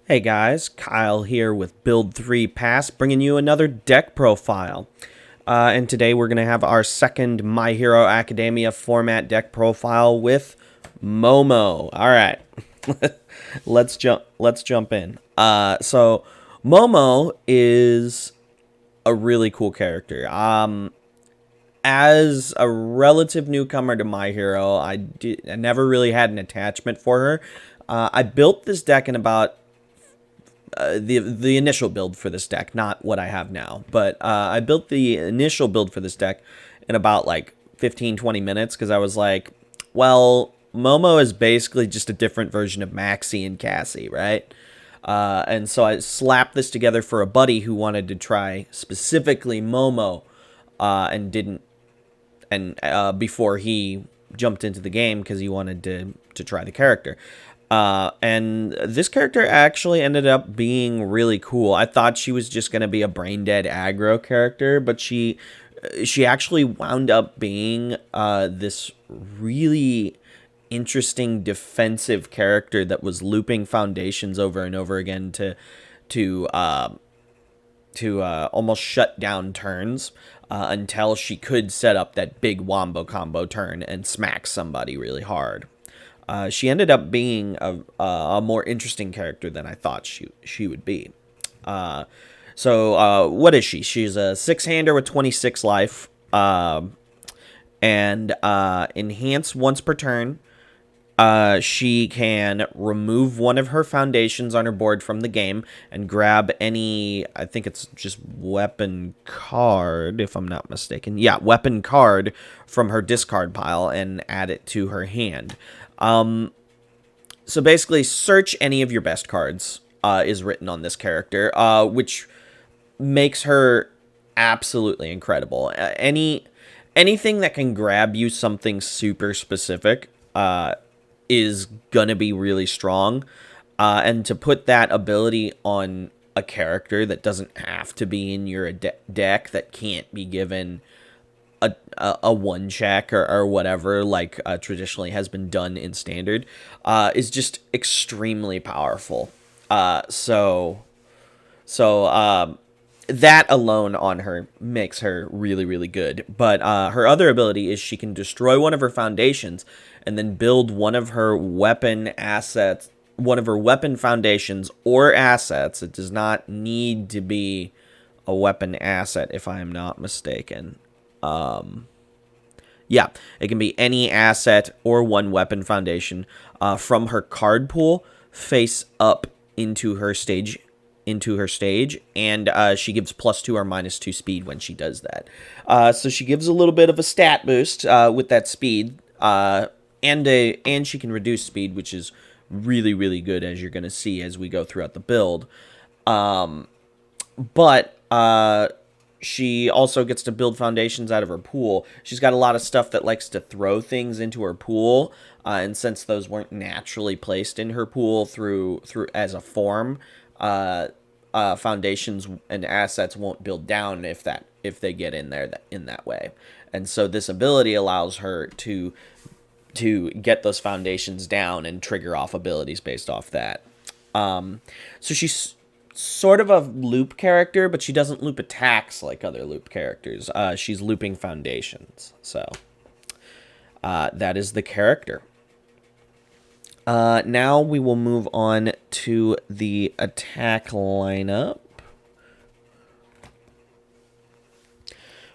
Hey guys, Kyle here with Build 3 Pass, bringing you another deck profile. And today we're going to have our second My Hero Academia format deck profile with Momo. All right, let's jump in. So Momo is a really cool character. As a relative newcomer to My Hero, I never really had an attachment for her. I built this deck in about the initial build for this deck, not what I have now, but I built the initial build for this deck in about like 15-20 minutes because I was like, well, Momo is basically just a different version of Maxie and Cassie, right? And so I slapped this together for a buddy who wanted to try specifically Momo, and didn't, and before he jumped into the game because he wanted to try the character. And this character actually ended up being really cool. I thought she was just going to be a brain dead aggro character, but she actually wound up being this really interesting defensive character that was looping foundations over and over again to almost shut down turns until she could set up that big wombo combo turn and smack somebody really hard. She ended up being a more interesting character than I thought she would be. What is she? She's a 6-hander with 26 life, and enhance once per turn. She can remove one of her foundations on her board from the game and grab any, I think it's just weapon card, if I'm not mistaken. Yeah, weapon card from her discard pile and add it to her hand. So basically, search any of your best cards is written on this character, which makes her absolutely incredible. Anything that can grab you something super specific is gonna be really strong, and to put that ability on a character that doesn't have to be in your deck, that can't be given a one check or whatever, like traditionally has been done in standard, is just extremely powerful. That alone on her makes her really, really good. But her other ability is she can destroy one of her foundations and then build one of her weapon assets, one of her weapon foundations or assets. It does not need to be a weapon asset, if I am not mistaken. Yeah, it can be any asset or one weapon foundation from her card pool face up into her stage, and she gives +2 or -2 speed when she does that. So she gives a little bit of a stat boost with that speed, and she can reduce speed, which is really, really good, as you're going to see as we go throughout the build. But she also gets to build foundations out of her pool. She's got a lot of stuff that likes to throw things into her pool, and since those weren't naturally placed in her pool through as a form, foundations and assets won't build down if they get in there in that way. And so this ability allows her to get those foundations down and trigger off abilities based off that. So she's sort of a loop character, but she doesn't loop attacks like other loop characters. She's looping foundations. So that is the character. Now we will move on to the attack lineup.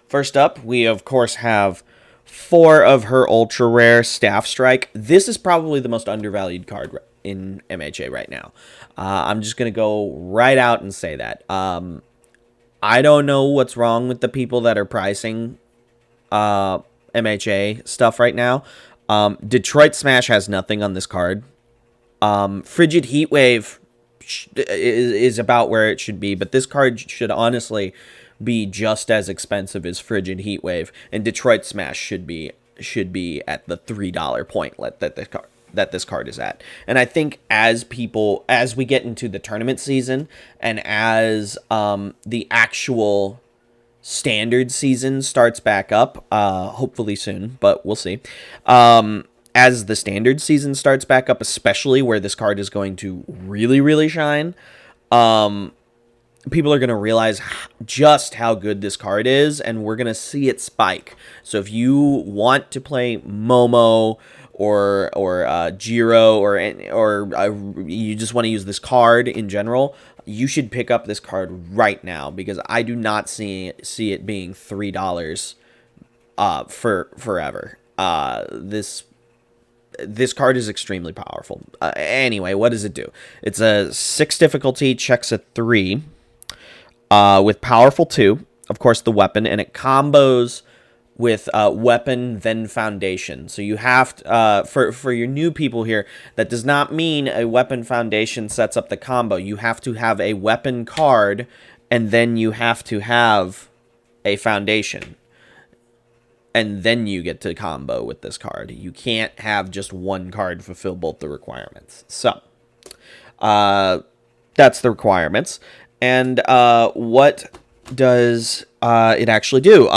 First up, we of course have 4 of her ultra rare Staff Strike. This is probably the most undervalued card in MHA right now. I'm just going to go right out and say that. I don't know what's wrong with the people that are pricing MHA stuff right now. Detroit Smash has nothing on this card. Frigid Heatwave is about where it should be, but this card should honestly be just as expensive as Frigid Heatwave, and Detroit Smash should be at the $3 point that this card is at. And I think as we get into the tournament season and as the actual standard season starts back up, hopefully soon, but we'll see. as the standard season starts back up, especially where this card is going to really, really shine, people are going to realize just how good this card is, and we're going to see it spike. So if you want to play Momo or Jiro or you just want to use this card in general, you should pick up this card right now, because I do not see it being $3 for forever. This card is extremely powerful. Anyway, what does it do? It's a 6 difficulty, checks a 3. With powerful 2, of course, the weapon, and it combos with weapon, then foundation. So you have to, for your new people here, that does not mean a weapon foundation sets up the combo. You have to have a weapon card, and then you have to have a foundation. And then you get to combo with this card. You can't have just one card fulfill both the requirements. So, that's the requirements. And what does it actually do?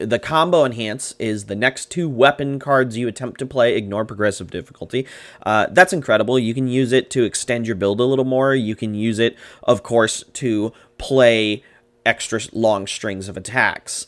The combo enhance is the next 2 weapon cards you attempt to play ignore progressive difficulty. That's incredible. You can use it to extend your build a little more. You can use it, of course, to play extra long strings of attacks,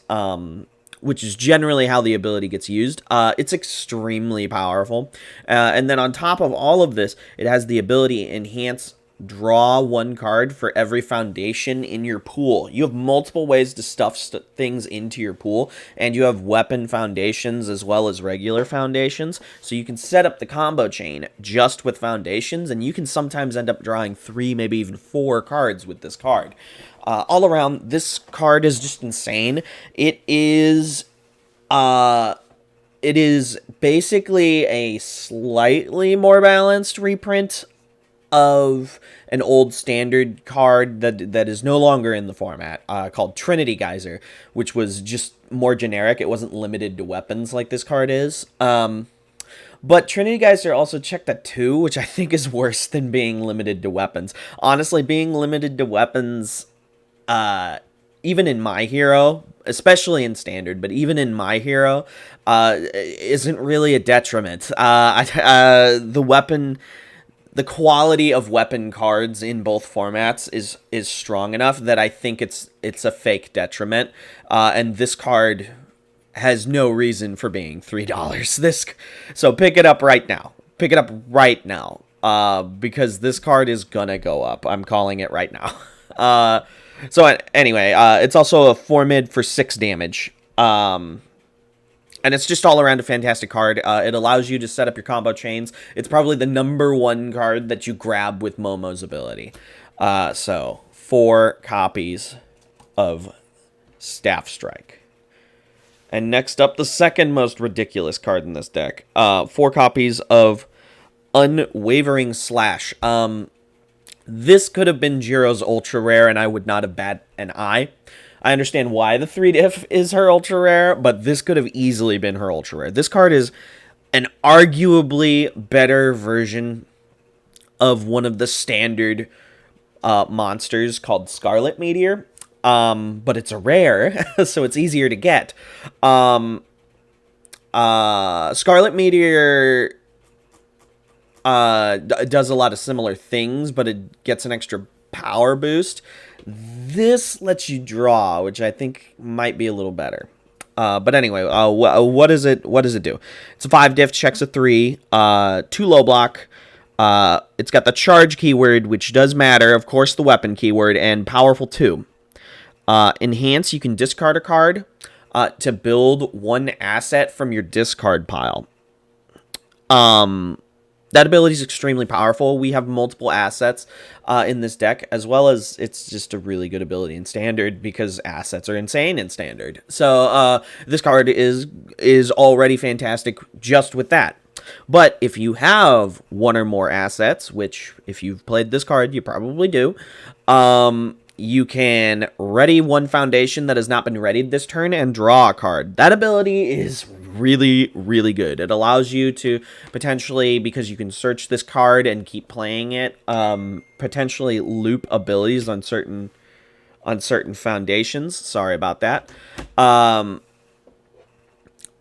which is generally how the ability gets used. It's extremely powerful. And then on top of all of this, it has the ability to enhance draw 1 card for every foundation in your pool. You have multiple ways to stuff things into your pool, and you have weapon foundations as well as regular foundations. So you can set up the combo chain just with foundations, and you can sometimes end up drawing 3, maybe even 4 cards with this card. All around, this card is just insane. It is basically a slightly more balanced reprint of an old standard card that is no longer in the format, called Trinity Geyser, which was just more generic. It wasn't limited to weapons like this card is. But Trinity Geyser also checked a 2, which I think is worse than being limited to weapons. Honestly, being limited to weapons, even in My Hero, especially in Standard, but even in My Hero, isn't really a detriment. The quality of weapon cards in both formats is strong enough that I think it's a fake detriment. And this card has no reason for being $3. So pick it up right now. Pick it up right now. Because this card is gonna go up. I'm calling it right now. So anyway, it's also a 4 mid for 6 damage. And it's just all around a fantastic card. It allows you to set up your combo chains. It's probably the #1 card that you grab with Momo's ability. So 4 copies of Staff Strike. And next up, the second most ridiculous card in this deck. 4 copies of Unwavering Slash. This could have been Jiro's ultra rare, and I would not have bat an eye. I understand why the 3 diff is her ultra rare, but this could have easily been her ultra rare. This card is an arguably better version of one of the standard monsters called Scarlet Meteor, but it's a rare, so it's easier to get. Scarlet Meteor does a lot of similar things, but it gets an extra power boost. This lets you draw, which I think might be a little better. But anyway, what does it do? It's a 5 diff, checks a 3, 2 low block. It's got the charge keyword, which does matter, of course, the weapon keyword, and powerful 2. Enhance, you can discard a card to build 1 asset from your discard pile. That ability is extremely powerful. We have multiple assets in this deck, as well as it's just a really good ability in Standard because assets are insane in Standard. So this card is already fantastic just with that. But if you have 1 or more assets, which if you've played this card, you probably do, you can ready 1 foundation that has not been readied this turn and draw a card. That ability is really, really good. It allows you to potentially, because you can search this card and keep playing it, potentially loop abilities on certain foundations. Sorry about that.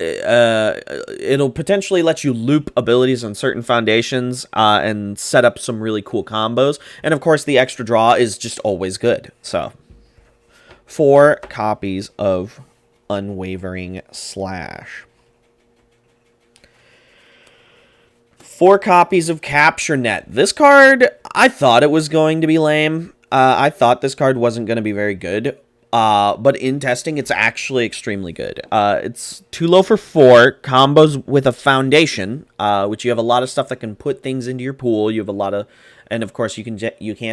it'll potentially let you loop abilities on certain foundations and set up some really cool combos. And of course, the extra draw is just always good. So, 4 copies of Unwavering Slash. 4 copies of Capture Net. This card, I thought it was going to be lame. I thought this card wasn't going to be very good. But in testing, it's actually extremely good. It's too low for 4 combos with a foundation, which you have a lot of stuff that can put things into your pool. You have a lot of, and of course you can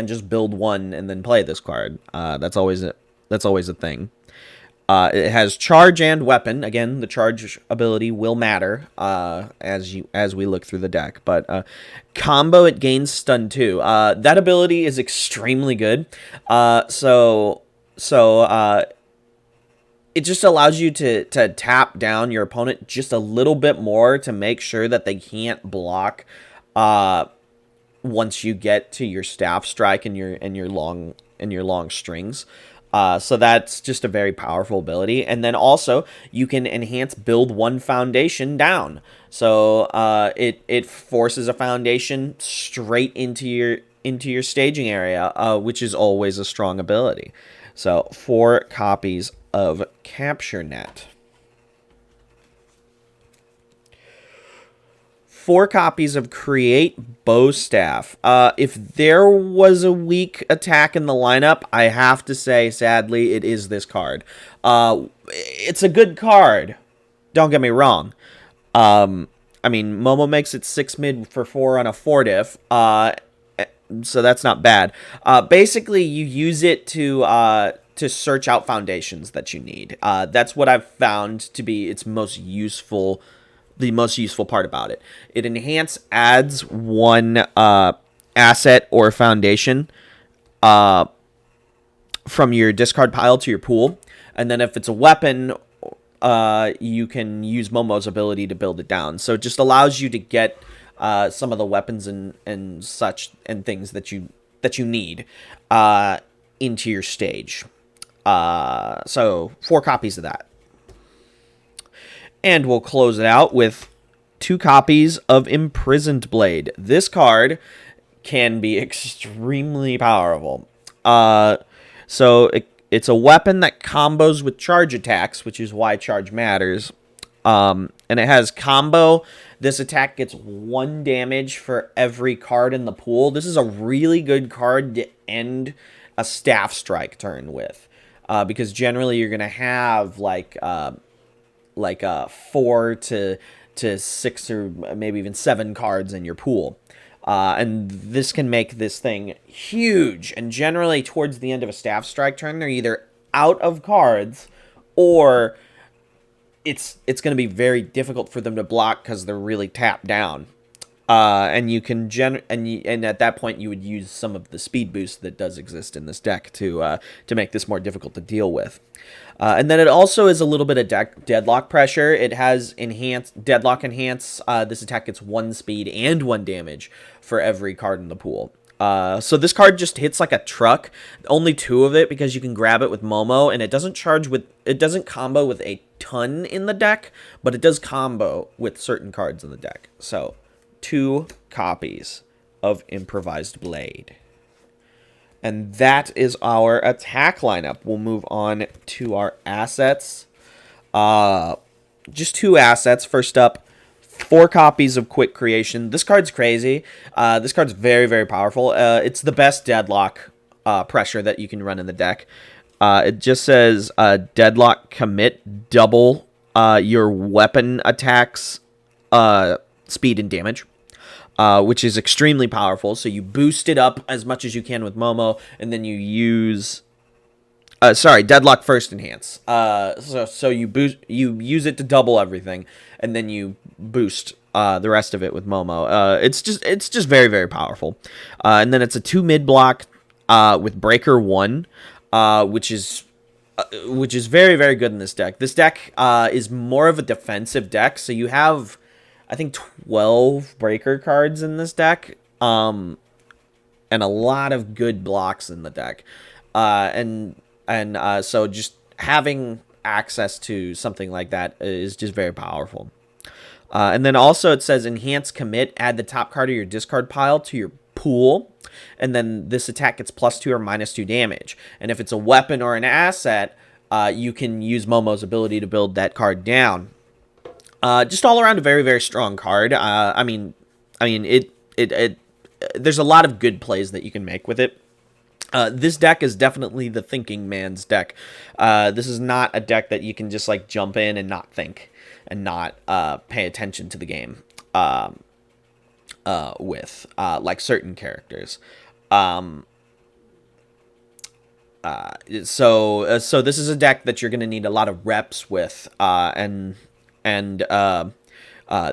just build one and then play this card. That's always a thing. It has charge and weapon. Again, the charge ability will matter as we look through the deck. But combo, it gains stun too. That ability is extremely good. So it just allows you to tap down your opponent just a little bit more to make sure that they can't block once you get to your staff strike and your long strings. So that's just a very powerful ability. And then also you can enhance build 1 foundation down. So it forces a foundation straight into your staging area, which is always a strong ability. So 4 copies of Capture Net. 4 copies of Create Bow Staff. If there was a weak attack in the lineup, I have to say, sadly, it is this card. It's a good card. Don't get me wrong. I mean, Momo makes it 6 mid for 4 on a 4 diff. So that's not bad. Basically, you use it to search out foundations that you need. That's what I've found to be its most useful. The most useful part about it. It adds 1 asset or foundation from your discard pile to your pool, and then if it's a weapon, you can use Momo's ability to build it down. So it just allows you to get some of the weapons and such and things that you need into your stage. So 4 copies of that. And we'll close it out with 2 copies of Imprisoned Blade. This card can be extremely powerful. So it's a weapon that combos with charge attacks, which is why charge matters. And it has combo. This attack gets 1 damage for every card in the pool. This is a really good card to end a staff strike turn with. Because generally you're going to have like 4 to 6 or maybe even 7 cards in your pool. And this can make this thing huge. And generally towards the end of a staff strike turn, they're either out of cards or it's going to be very difficult for them to block because they're really tapped down. And you can and at that point you would use some of the speed boost that does exist in this deck to make this more difficult to deal with. And then it also is a little bit of deadlock pressure. It has deadlock enhance. This attack gets 1 speed and 1 damage for every card in the pool. So this card just hits like a truck. Only 2 of it because you can grab it with Momo, and it doesn't combo with a ton in the deck, but it does combo with certain cards in the deck. So 2 copies of Improvised Blade. And that is our attack lineup. We'll move on to our assets. Just 2 assets. First up, 4 copies of Quick Creation. This card's crazy. This card's very, very powerful. It's the best deadlock pressure that you can run in the deck. It just says deadlock commit, double your weapon attacks speed and damage. Which is extremely powerful. So you boost it up as much as you can with Momo, and then you use... Deadlock first enhance. So you use it to double everything, and then you boost the rest of it with Momo. It's just very, very powerful. And then it's a 2 mid block with Breaker 1, which is very, very good in this deck. This deck is more of a defensive deck, so you have, I think, 12 breaker cards in this deck, and a lot of good blocks in the deck, so just having access to something like that is just very powerful. And then also it says enhance commit, add the top card of your discard pile to your pool, and then this attack gets +2 or -2 damage. And if it's a weapon or an asset, you can use Momo's ability to build that card down. Just all around a very, very strong card. I mean, there's a lot of good plays that you can make with it. This deck is definitely the thinking man's deck. This is not a deck that you can just like jump in and not think and not pay attention to the game with like certain characters. So this is a deck that you're going to need a lot of reps with, and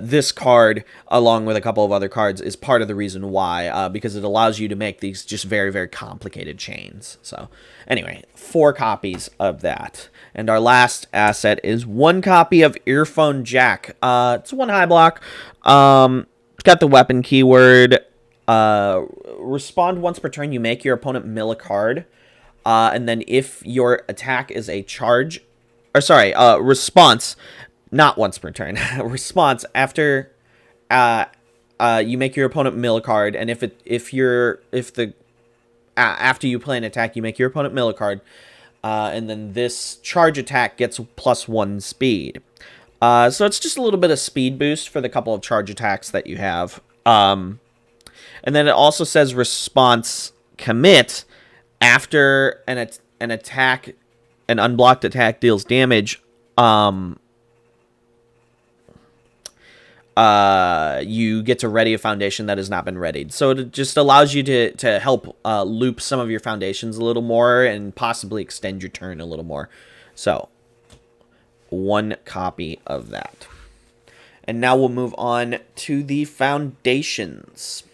this card, along with a couple of other cards, is part of the reason why, because it allows you to make these just very, very complicated chains. So anyway, 4 copies of that. And our last asset is 1 copy of Earphone Jack. It's 1 high block. It's got the weapon keyword. Respond once per turn. You make your opponent mill a card. And then if your attack is a charge, or sorry, response, not once per turn, response after you make your opponent mill a card, and after you play an attack, you make your opponent mill a card, and then this charge attack gets +1 speed. So it's just a little bit of speed boost for the couple of charge attacks that you have. And then it also says response commit after an attack, an unblocked attack deals damage. You get to ready a foundation that has not been readied. So it just allows you to help loop some of your foundations a little more and possibly extend your turn a little more. So 1 copy of that. And now we'll move on to the foundations.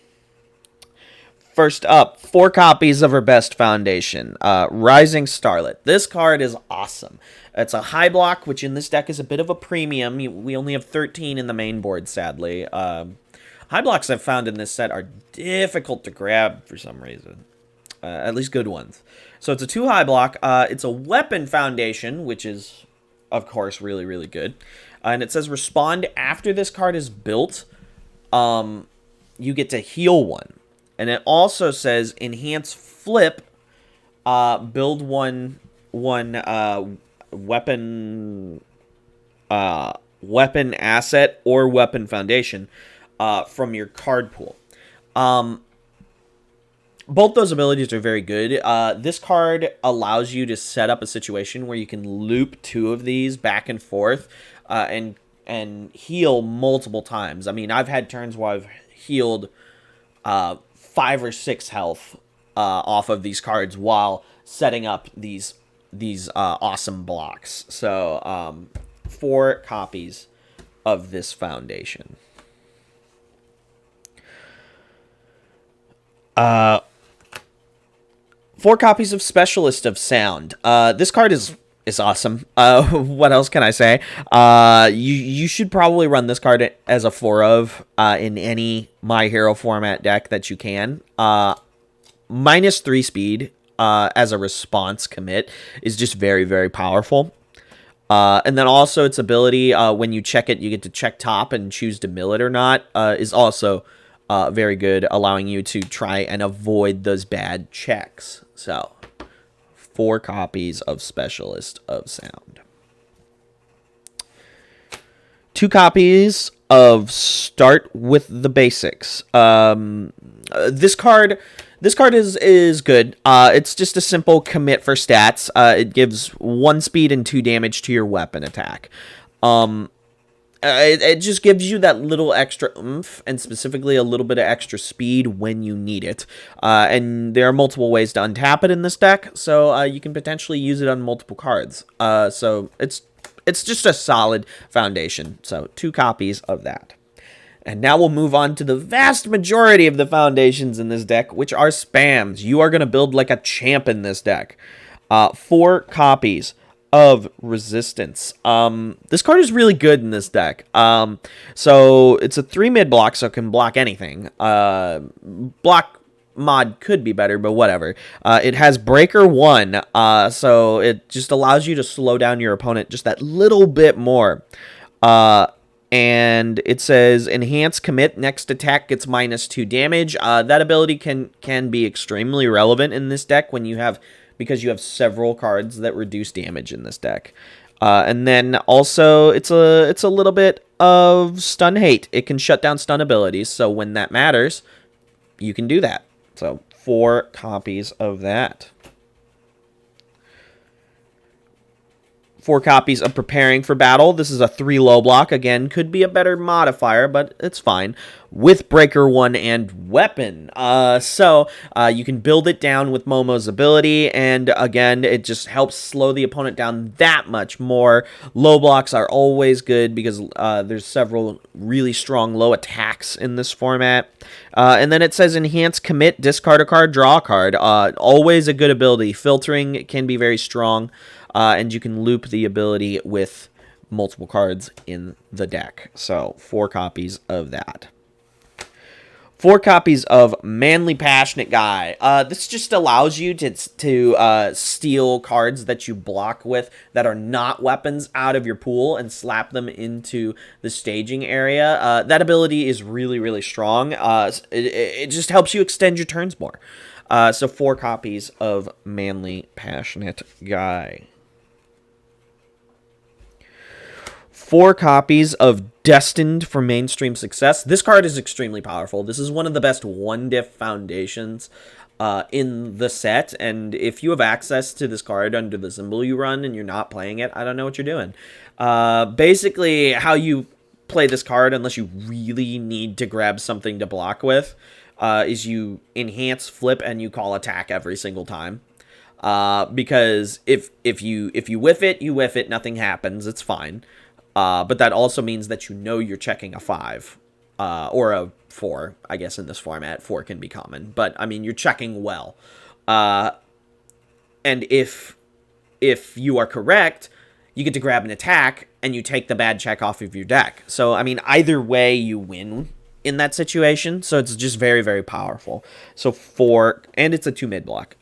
First up, 4 copies of her best foundation, Rising Starlet. This card is awesome. It's a high block, which in this deck is a bit of a premium. We only have 13 in the main board, sadly. High blocks I've found in this set are difficult to grab for some reason. At least good ones. So it's a 2 high block. It's a weapon foundation, which is, of course, really, really good. And it says respond after this card is built. You get to heal 1. And it also says enhance flip, build one weapon asset or weapon foundation from your card pool. Both those abilities are very good. This card allows you to set up a situation where you can loop 2 of these back and forth and heal multiple times. I mean, I've had turns where I've healed 5 or 6 health off of these cards while setting up these awesome blocks. So 4 copies of this foundation. 4 copies of Specialist of Sound. This card is awesome. What else can I say? You should probably run this card as a 4 of in any My Hero format deck that you can. -3 speed as a response commit is just very, very powerful. And then also its ability, when you check it, you get to check top and choose to mill it or not, is also very good, allowing you to try and avoid those bad checks. So 4 copies of Specialist of Sound. 2 copies of Start with the Basics. This card is good. It's just a simple commit for stats. It gives 1 speed and 2 damage to your weapon attack. It just gives you that little extra oomph, and specifically a little bit of extra speed when you need it. And there are multiple ways to untap it in this deck, so you can potentially use it on multiple cards. So it's just a solid foundation. So 2 copies of that. And now we'll move on to the vast majority of the foundations in this deck, which are spams. You are going to build like a champ in this deck. 4 copies of Resistance. This card is really good in this deck. So it's a 3 mid block, so it can block anything. Block mod could be better, but whatever. It has Breaker 1, so it just allows you to slow down your opponent just that little bit more. And it says enhance commit, next attack gets -2 damage. That ability can be extremely relevant in this deck because you have several cards that reduce damage in this deck. And then also it's a little bit of stun hate. It can shut down stun abilities, so when that matters, you can do that. So 4 copies of that. 4 copies of Preparing for Battle. This is a 3 low block. Again, could be a better modifier, but it's fine. With Breaker 1 and Weapon. So you can build it down with Momo's ability, and again, it just helps slow the opponent down that much more. Low blocks are always good because there's several really strong low attacks in this format. And then it says enhance commit, discard a card, draw a card. Always a good ability. Filtering can be very strong. And you can loop the ability with multiple cards in the deck. So 4 copies of that. 4 copies of Manly Passionate Guy. This just allows you to steal cards that you block with that are not weapons out of your pool and slap them into the staging area. That ability is really, really strong. It just helps you extend your turns more. So 4 copies of Manly Passionate Guy. 4 copies of Destined for Mainstream Success. This card is extremely powerful. This is one of the best 1-diff foundations in the set, and if you have access to this card under the symbol you run and you're not playing it, I don't know what you're doing. Basically, how you play this card, unless you really need to grab something to block with, is you enhance, flip, and you call attack every single time. Because if you whiff it, you whiff it, nothing happens, it's fine. But that also means that you know you're checking a 5 or a 4, I guess in this format. 4 can be common, but I mean, you're checking well. And if you are correct, you get to grab an attack and you take the bad check off of your deck. So, I mean, either way you win in that situation. So it's just very, very powerful. So 4, and it's a 2 mid block.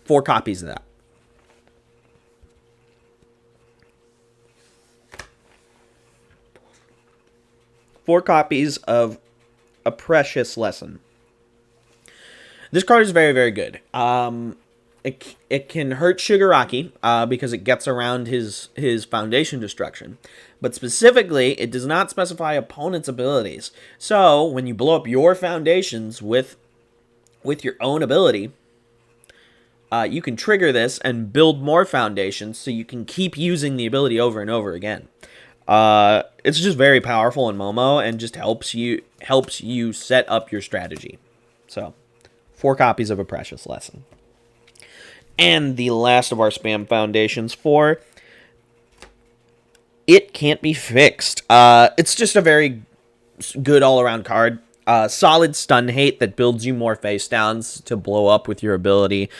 4 copies of that. 4 copies of A Precious Lesson. This card is very, very good. It can hurt Shigaraki because it gets around his foundation destruction. But specifically, it does not specify opponent's abilities. So, when you blow up your foundations with your own ability, you can trigger this and build more foundations so you can keep using the ability over and over again. It's just very powerful in Momo and just helps you set up your strategy. So, 4 copies of A Precious Lesson. And the last of our spam foundations, 4 It Can't Be Fixed. It's just a very good all-around card. Solid stun hate that builds you more face downs to blow up with your ability.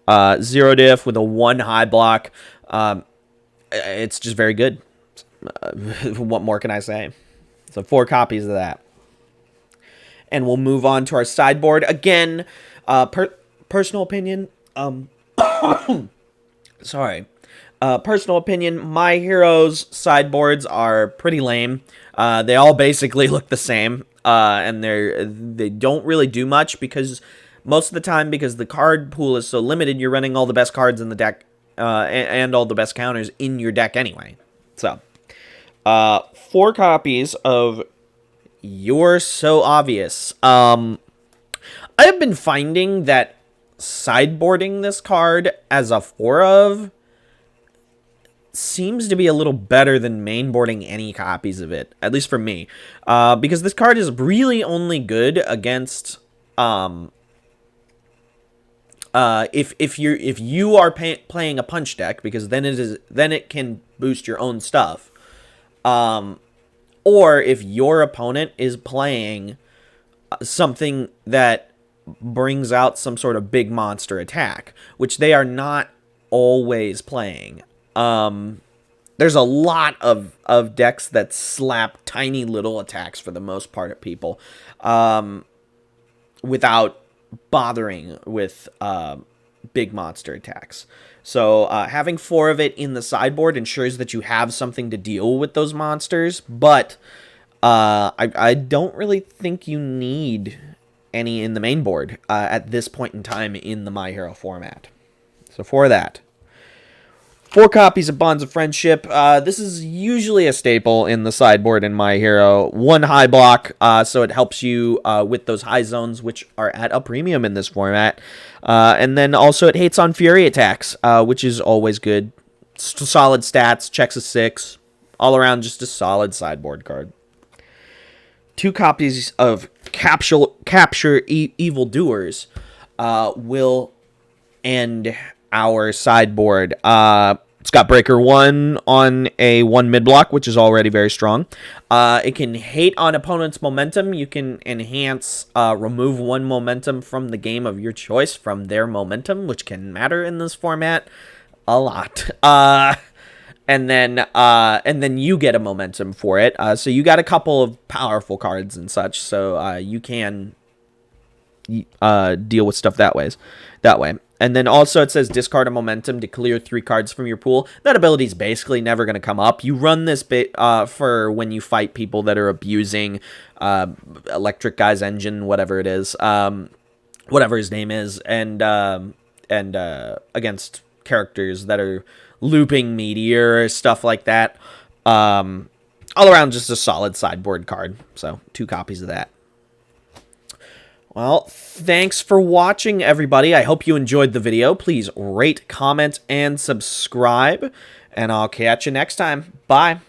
0 diff with a 1 high block. It's just very good. What more can I say? So 4 copies of that. And we'll move on to our sideboard. Again, personal opinion. Sorry. Personal opinion, My Hero's sideboards are pretty lame. They all basically look the same. And they don't really do much because most of the time, because the card pool is so limited, you're running all the best cards in the deck and all the best counters in your deck anyway. So, 4 copies of You're So Obvious. I have been finding that sideboarding this card as a 4 of seems to be a little better than mainboarding any copies of it, at least for me, because this card is really only good against if you are playing a punch deck, because then it can boost your own stuff, or if your opponent is playing something that brings out some sort of big monster attack, which they are not always playing. There's a lot of decks that slap tiny little attacks for the most part at people, without bothering with big monster attacks. So having 4 of it in the sideboard ensures that you have something to deal with those monsters, but I don't really think you need any in the main board at this point in time in the My Hero format. So for that, 4 copies of Bonds of Friendship. This is usually a staple in the sideboard in My Hero. 1 high block, so it helps you with those high zones, which are at a premium in this format. And then also it hates on Fury attacks, which is always good. Solid stats, checks a 6. All around just a solid sideboard card. 2 copies of Capture Evildoers will end our sideboard. It's got Breaker 1 on a 1 mid block, which is already very strong. It can hate on opponent's momentum. You can enhance, remove 1 momentum from the game of your choice from their momentum, which can matter in this format a lot. And then you get a momentum for it. So you got a couple of powerful cards and such. So you can deal with stuff that way. And then also it says discard a momentum to clear 3 cards from your pool. That ability is basically never going to come up. You run this bit for when you fight people that are abusing Electric Guy's engine, whatever it is, whatever his name is, and against characters that are looping Meteor, stuff like that. All around just a solid sideboard card. So 2 copies of that. Well, thanks for watching, everybody. I hope you enjoyed the video. Please rate, comment, and subscribe. And I'll catch you next time. Bye.